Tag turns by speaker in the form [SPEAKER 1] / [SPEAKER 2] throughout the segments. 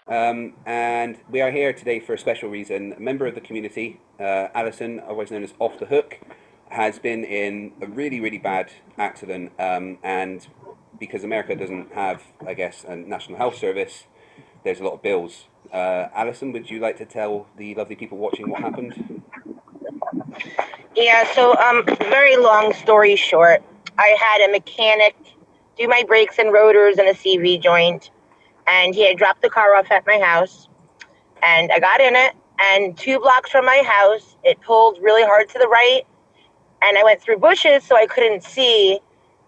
[SPEAKER 1] And we are here today for a special reason. A member of the community, Alison, otherwise known as Off the Hook, has been in a really, really bad accident. And because America doesn't have, I guess, a national health service, there's a lot of bills. Alison, would you like to tell the lovely people watching what happened?
[SPEAKER 2] Yeah, so very long story short, I had a mechanic do my brakes and rotors in a CV joint, and he had dropped the car off at my house, and I got in it, and 2 blocks from my house, it pulled really hard to the right, and I went through bushes so I couldn't see,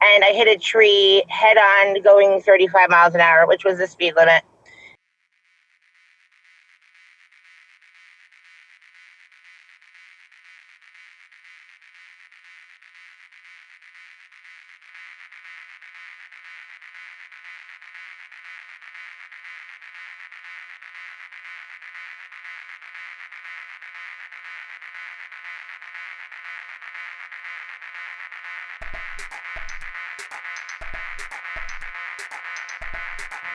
[SPEAKER 2] and I hit a tree head on going 35 miles an hour, which was the speed limit.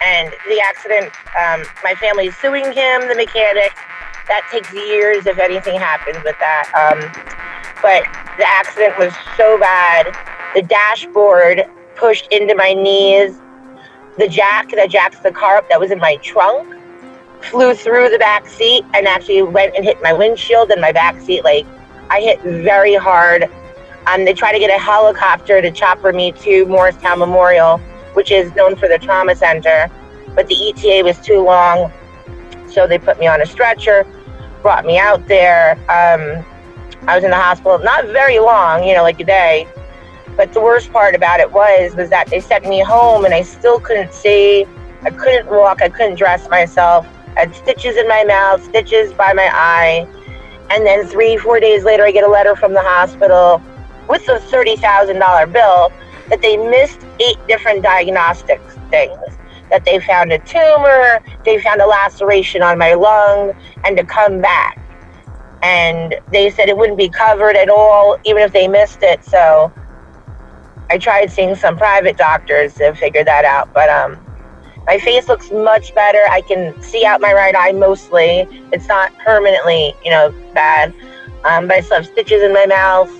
[SPEAKER 2] And the accident, my family's suing him, the mechanic. That takes years if anything happens with that. But the accident was so bad. The dashboard pushed into my knees. The jack that jacks the car up that was in my trunk flew through the back seat and actually went and hit my windshield and my back seat. Like, I hit very hard. They tried to get a helicopter to chopper me to Morristown Memorial, which is known for the trauma center, but the ETA was too long, so they put me on a stretcher, brought me out there. I was in the hospital not very long, like a day, but the worst part about it was that they sent me home and I still couldn't see, I couldn't walk, I couldn't dress myself. I had stitches in my mouth, stitches by my eye, and then 3-4 days later I get a letter from the hospital with a $30,000 bill that they missed 8 different diagnostic things. That they found a tumor, they found a laceration on my lung, and to come back. And they said it wouldn't be covered at all, even if they missed it. So I tried seeing some private doctors to figure that out. But my face looks much better. I can see out my right eye mostly. It's not permanently, bad. But I still have stitches in my mouth.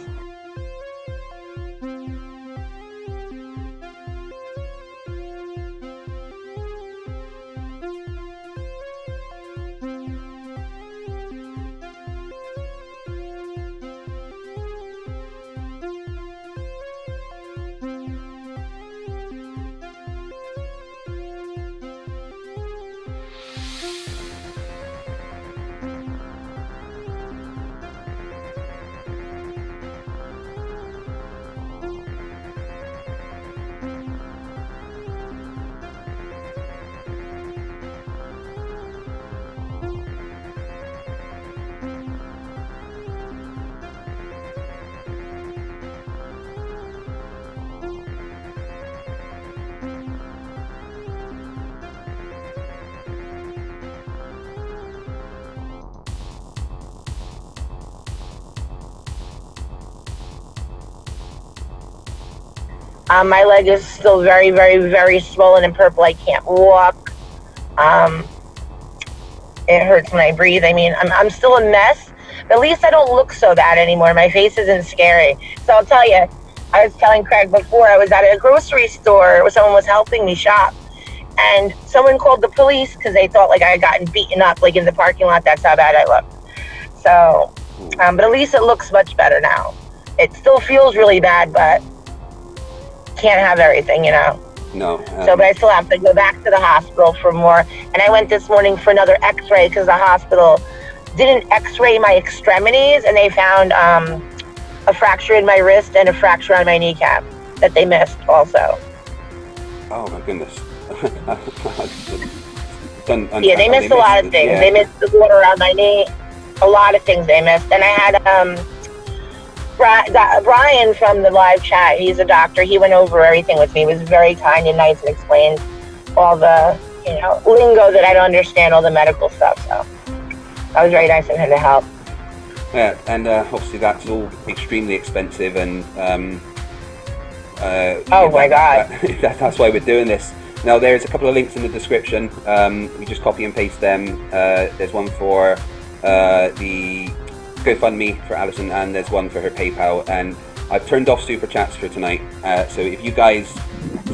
[SPEAKER 2] My leg is still very, very, very swollen and purple. I can't walk. It hurts when I breathe. I mean, I'm still a mess, but at least I don't look so bad anymore. My face isn't scary. So I'll tell you, I was telling Craig before, I was at a grocery store where someone was helping me shop, and someone called the police because they thought like I had gotten beaten up like in the parking lot. That's how bad I looked. So, but at least it looks much better now. It still feels really bad, but can't have everything,
[SPEAKER 1] No.
[SPEAKER 2] So, but I still have to go back to the hospital for more. And I went this morning for another x-ray because the hospital didn't x-ray my extremities, and they found a fracture in my wrist and a fracture on my kneecap that they missed also.
[SPEAKER 1] Oh my goodness.
[SPEAKER 2] Yeah, they missed a lot of things. Yeah. They missed the water around my knee. A lot of things they missed. And I had Brian from the live chat, he's a doctor. He went over everything with me. He was very kind and nice and explained all the, lingo that I don't understand, all the medical stuff. So that was very nice of him to help.
[SPEAKER 1] Yeah, and obviously that's all extremely expensive, and
[SPEAKER 2] my God,
[SPEAKER 1] that's why we're doing this. Now, there's a couple of links in the description. We just copy and paste them. There's one for the GoFundMe for Alison, and there's one for her PayPal. And I've turned off super chats for tonight. So if you guys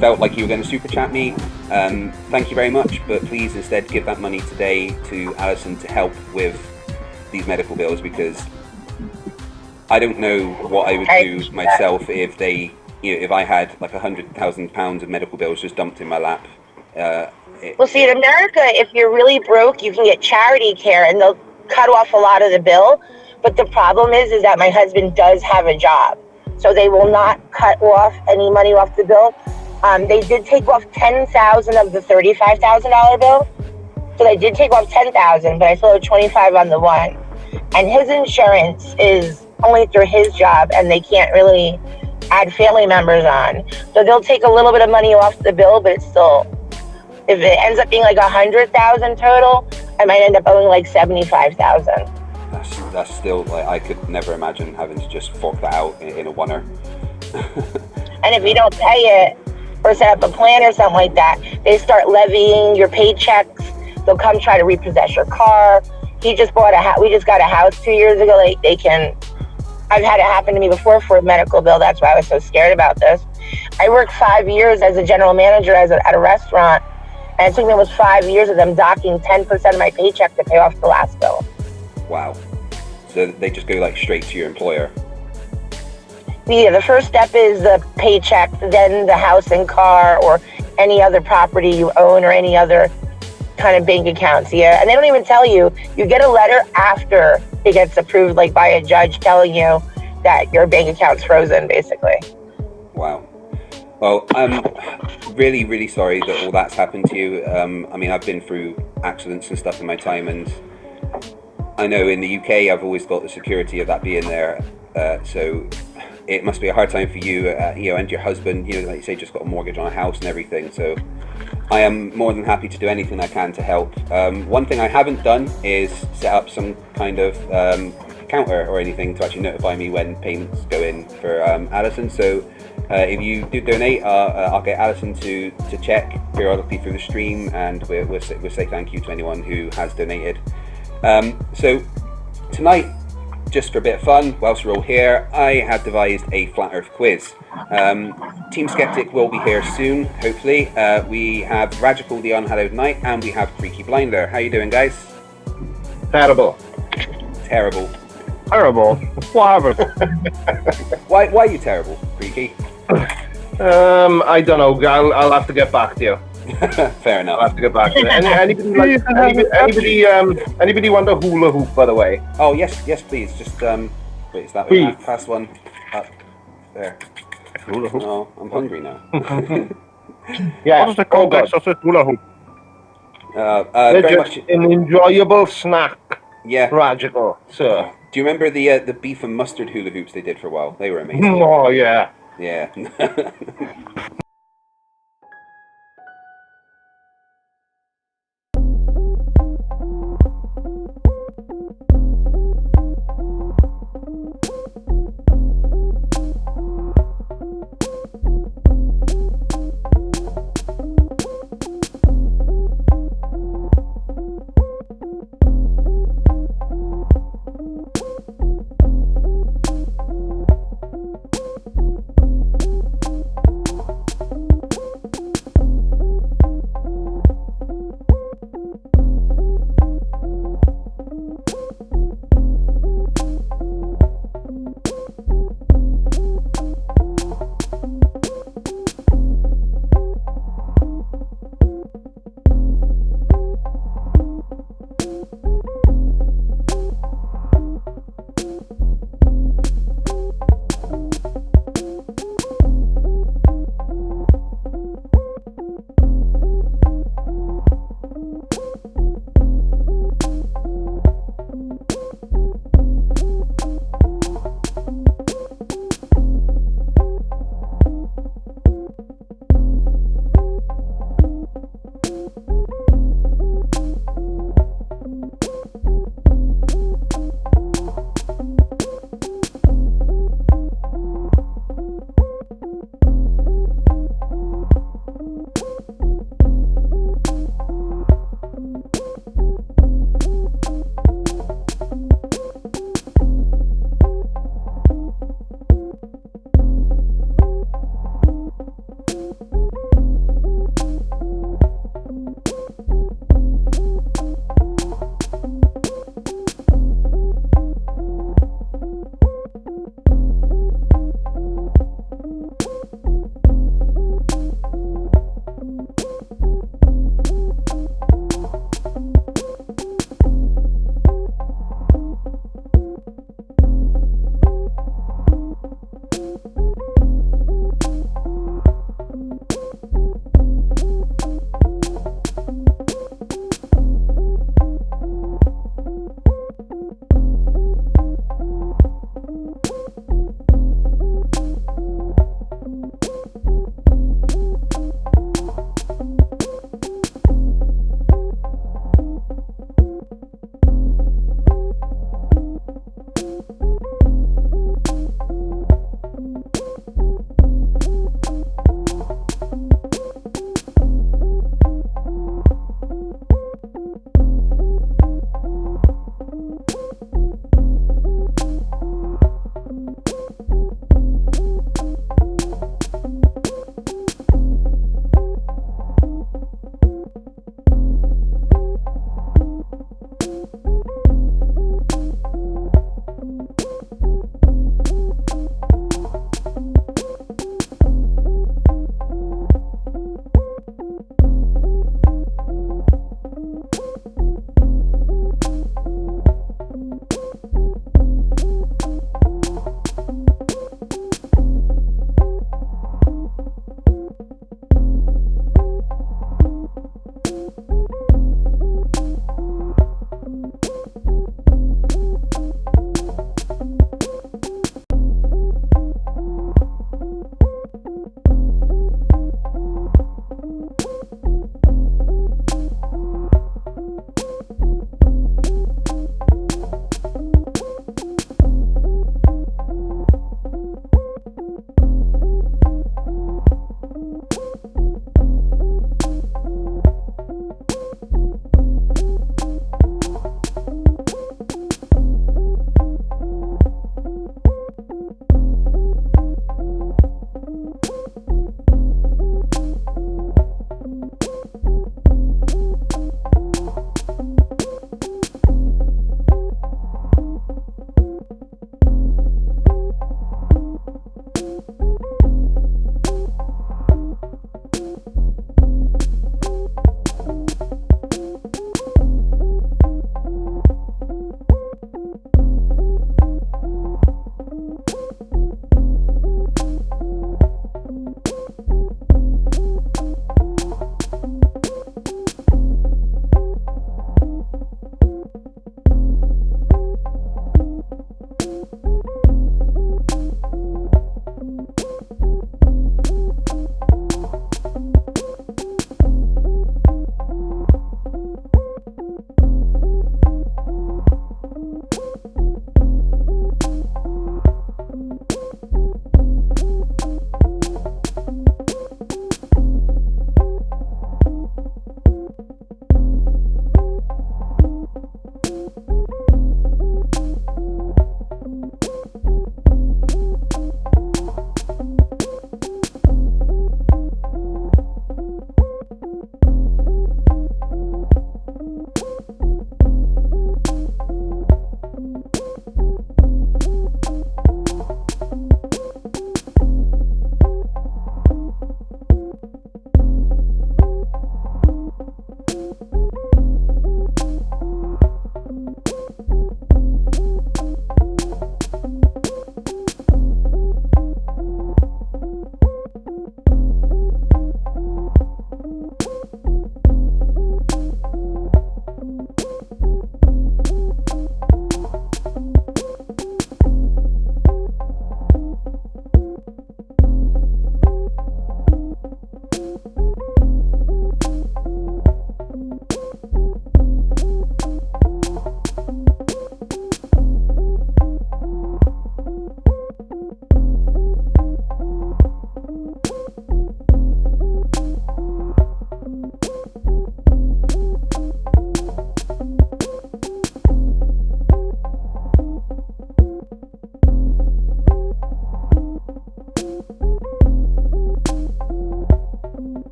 [SPEAKER 1] felt like you were going to super chat me, thank you very much. But please instead give that money today to Alison to help with these medical bills, because I don't know what I would do myself if they, if I had like £100,000 of medical bills just dumped in my lap.
[SPEAKER 2] Well, see, in America, if you're really broke, you can get charity care, and they'll cut off a lot of the bill. But the problem is that my husband does have a job, so they will not cut off any money off the bill. They did take off $10,000 of the $35,000 bill, so they did take off $10,000, but I still owe $25,000 on the one. And his insurance is only through his job, and they can't really add family members on. So they'll take a little bit of money off the bill, but it's still, if it ends up being like $100,000 total, I might end up owing like $75,000.
[SPEAKER 1] That's still, like, I could never imagine having to just fork that out in a oneer.
[SPEAKER 2] And if you don't pay it or set up a plan or something like that, they start levying your paychecks. They'll come try to repossess your car. He just bought a house. We just got a house 2 years ago. Like, they can. I've had it happen to me before for a medical bill. That's why I was so scared about this. I worked 5 years as a general manager at a restaurant, and it took me almost 5 years of them docking 10% of my paycheck to pay off the last bill.
[SPEAKER 1] Wow. So they just go like straight to your employer?
[SPEAKER 2] Yeah, the first step is the paycheck, then the house and car or any other property you own or any other kind of bank accounts. Yeah, and they don't even tell you. You get a letter after it gets approved, like by a judge, telling you that your bank account's frozen, basically.
[SPEAKER 1] Wow. Well, I'm really, really sorry that all that's happened to you. I mean, I've been through accidents and stuff in my time, and I know in the UK I've always got the security of that being there. So it must be a hard time for you, and your husband. Like you say, just got a mortgage on a house and everything. So I am more than happy to do anything I can to help. One thing I haven't done is set up some kind of counter or anything to actually notify me when payments go in for Alison. So if you do donate, I'll get Alison to check periodically through the stream, and we'll say thank you to anyone who has donated. So tonight, just for a bit of fun, whilst we're all here, I have devised a Flat Earth quiz. Team Skeptic will be here soon, hopefully. We have Radical the Unhallowed Knight, and we have Freaky Blinder. How you doing, guys?
[SPEAKER 3] Terrible.
[SPEAKER 1] Terrible.
[SPEAKER 3] Terrible. Horrible.
[SPEAKER 1] Why are you terrible, Freaky?
[SPEAKER 3] I don't know. I'll have to get back to you.
[SPEAKER 1] Fair enough.
[SPEAKER 3] I'll have to get back to you. Anybody want a hula hoop, by the way?
[SPEAKER 1] Oh, yes, please. Just, wait, is that
[SPEAKER 3] Please.
[SPEAKER 1] Pass one up there.
[SPEAKER 3] Hula hoop?
[SPEAKER 1] Oh, I'm hungry now.
[SPEAKER 3] Yeah.
[SPEAKER 4] What is the context of the hula hoop?
[SPEAKER 3] They're
[SPEAKER 1] very
[SPEAKER 3] just
[SPEAKER 1] much.
[SPEAKER 3] an enjoyable snack.
[SPEAKER 1] Yeah.
[SPEAKER 3] Radical, sir.
[SPEAKER 1] Do you remember the beef and mustard hula hoops they did for a while? They were amazing.
[SPEAKER 3] Oh, yeah.
[SPEAKER 1] Yeah.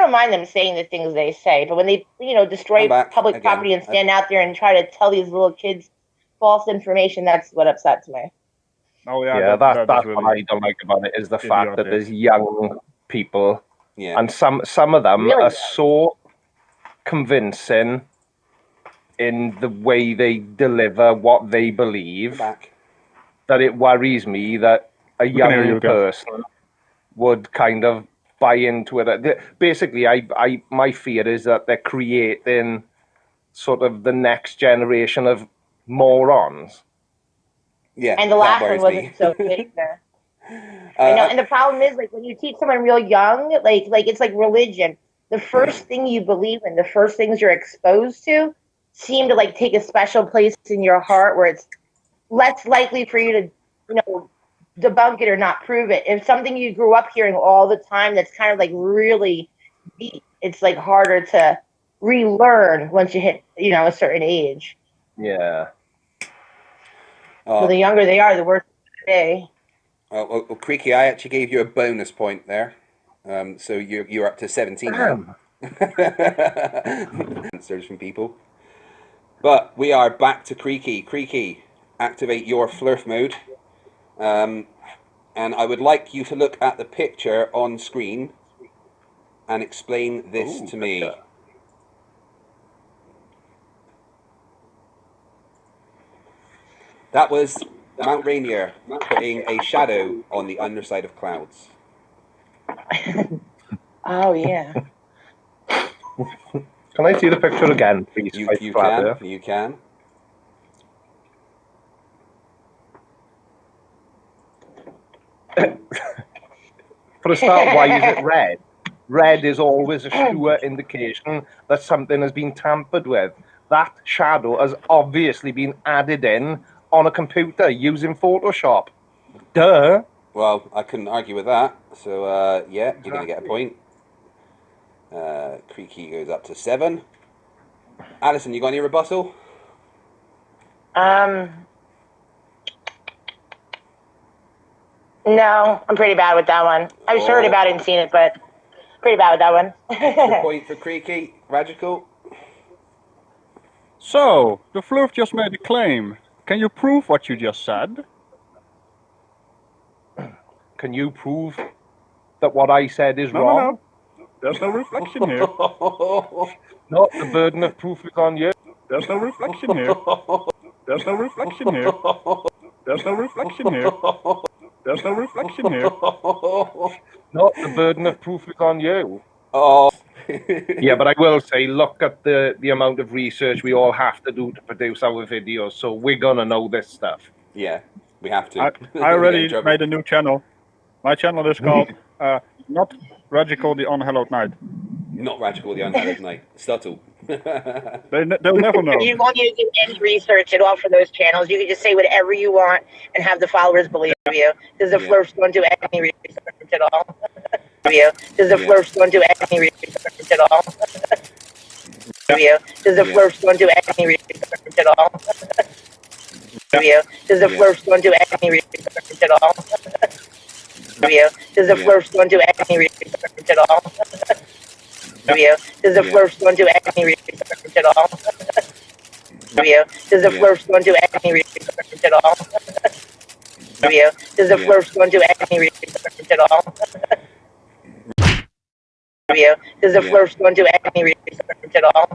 [SPEAKER 2] don't mind them saying the things they say, but when they, destroy public property and stand out there and try to tell these little kids false information, that's what upsets me.
[SPEAKER 4] Oh yeah,
[SPEAKER 3] that's
[SPEAKER 4] really
[SPEAKER 3] what I don't like about it, is the fact that there's young people, and some of them
[SPEAKER 2] really
[SPEAKER 3] are so convincing in the way they deliver what they believe that it worries me that a young person would kind of buy into it. Basically, my fear is that they're creating sort of the next generation of morons.
[SPEAKER 1] Yeah,
[SPEAKER 2] and the last one wasn't so good either. I know, and the problem is, like, when you teach someone real young, like it's like religion. The first thing you believe in, the first things you're exposed to, seem to like take a special place in your heart, where it's less likely for you to, debunk it or not prove it. If something you grew up hearing all the time that's kind of like really deep, it's like harder to relearn once you hit, a certain age.
[SPEAKER 3] Yeah.
[SPEAKER 2] So the younger they are, the worse they.
[SPEAKER 1] Well, Creaky, I actually gave you a bonus point there. So you're up to 17 now. Answers from people. But we are back to Creaky. Creaky, activate your flirf mode. And I would like you to look at the picture on screen and explain this to me. Picture. That was Mount Rainier putting a shadow on the underside of clouds.
[SPEAKER 2] Oh, yeah.
[SPEAKER 3] Can I see the picture again, please?
[SPEAKER 1] You can. You can.
[SPEAKER 3] For a start, why is it red? Red is always a sure indication that something has been tampered with. That shadow has obviously been added in on a computer using Photoshop. Duh.
[SPEAKER 1] Well, I couldn't argue with that. So, yeah, you're going to get a point. Creaky goes up to 7. Alison, you got any rebuttal?
[SPEAKER 2] No, I'm pretty bad with that one. I've heard about it and seen it, but pretty bad with that one.
[SPEAKER 1] Extra point for Creaky. Radical.
[SPEAKER 4] So, the flurf just made a claim. Can you prove what you just said?
[SPEAKER 3] Can you prove that what I said is wrong?
[SPEAKER 4] No. There's no reflection here.
[SPEAKER 3] No, the burden of proof is on you.
[SPEAKER 4] There's no reflection here. There's no reflection here. There's no reflection here. There's no reflection here.
[SPEAKER 3] No, the burden of proof is on you.
[SPEAKER 1] Oh.
[SPEAKER 3] Yeah, but I will say, look at the amount of research we all have to do to produce our videos, so we're going to know this stuff.
[SPEAKER 1] Yeah, we have to.
[SPEAKER 4] I already made a new channel. My channel is called Not Radical the Unhallowed Night.
[SPEAKER 1] Not Radical the Unhallowed Night. Subtle.
[SPEAKER 4] They'll never know.
[SPEAKER 2] You won't need to do any research at all for those channels. You can just say whatever you want and have the followers believe you. Because the flirfs don't do any research at all. Because the flirfs don't do any research at all. Because the flirfs don't do any research at all. Because the flirfs don't do any research at all. Because the flirfs don't do any research at all. Because the flirfs don't do any research at all. Because the flirfs don't do any research at all. Because the flirfs don't do any research at all. Because the flirfs don't do any research at all.